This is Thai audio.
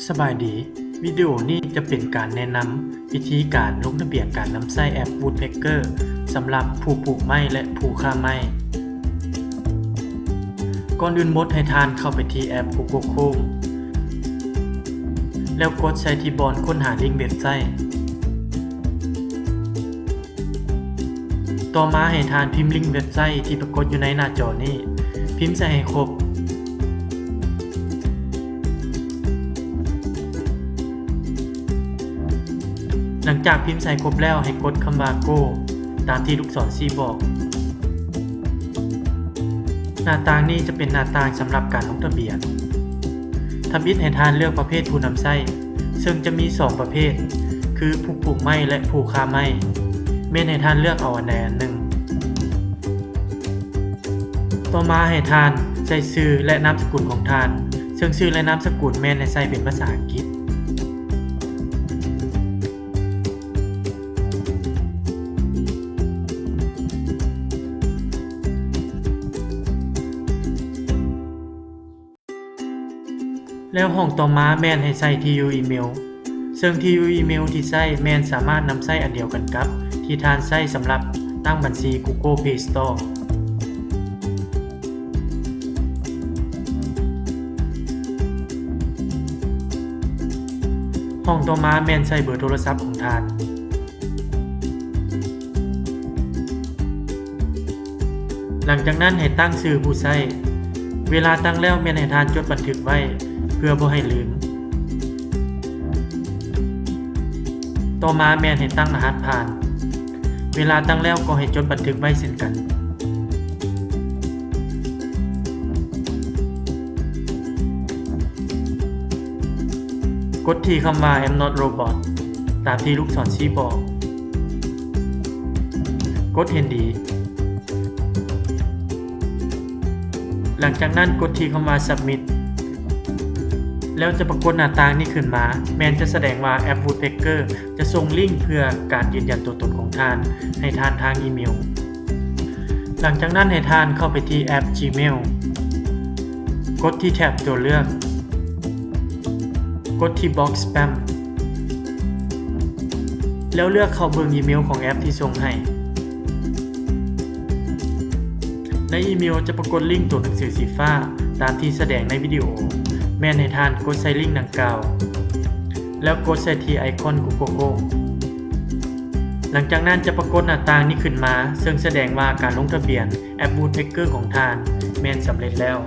สบายดีวิดีโอนี้จะเป็นการแนะนำวิธีการลงทะเบียนการนำใช้แอป Woodpecker สำหรับผู้ปลูกไม้และผู้ค้าไม้ก่อนอื่นหมดให้ทานเข้าไปที่แอป Google Chrome แล้วกดใส่ที่บอนค้นหาลิงก์เว็บไซต์ต่อมาให้ทานพิมพ์ลิงก์เว็บไซต์ที่ปรากฏอยู่ในหน้าจอนี้พิมพ์ใส่ให้ครบหลังจากพิมพ์ใส่ครบแล้วให้กดคำว่า Go ตามที่ลูกศรชี้บอกหน้าต่างนี้จะเป็นหน้าต่างสำหรับการลงทะเบียนทำอิฐให้ทานเลือกประเภทผู้นำไส้ซึ่งจะมี2ประเภทคือผู้ปลูกไม้และผู้ค้าไม้เม่นให้ทานเลือกเอาอันใดอันหนึ่งต่อมาให้ทานใส่ชื่อและนามสกุลของทานซึ่งชื่อและนามสกุลแม่นให้ใส่เป็นภาษาอังกฤษแล้วห้องต่อมาแม่นให้ใส่ที่อยู่อีเมลซึ่งที่อยู่อีเมลที่ใส่แม่นสามารถนำใส่อันเดียวกันกับที่ทานใส่สำหรับตั้งบัญชี Google Play Store ห้องต่อมาแม่นใส่เบอร์โทรศัพท์ของทานหลังจากนั้นให้ตั้งชื่อผู้ใช้เวลาตั้งแล้วแม่นให้ทานจดบันทึกไว้เพื่อบ่ให้ลืมต่อมาแม่นให้ตั้งรหัสผ่านเวลาตั้งแล้วก็ให้จดบันทึกไว้เช่นกันกดที่คำว่า I'm not robot ตามที่ลูกศรชี้บอกกดเห็นดีหลังจากนั้นกดที่คำว่า Submit แล้วจะปรากฏหน้าต่างนี้ขึ้นมาแมนจะแสดงว่าแอป Woodpecker จะส่งลิงก์เพื่อการยืนยันตัวตนของท่านให้ท่านทางอีเมลหลังจากนั้นให้ท่านเข้าไปที่แอป Gmail กดที่แท็บตัวเลือกกดที่ Box Spam แล้วเลือกเข้าเบิ่งอีเมลของแอปที่ส่งให้ในอีเมลจะปรากฏลิงก์ตัวหนังสือสีฟ้าตามที่แสดงในวิดีโอแม่นให้ท่านกดใส่ลิงก์ดังกล่าวแล้วกดใส่ที่ไอคอน Google Chrome หลังจากนั้นจะปรากฏหน้าต่างนี้ขึ้นมาซึ่งแสดงว่าการลงทะเบียนแอป Woodpecker ของท่านแม่นสำเร็จแล้ว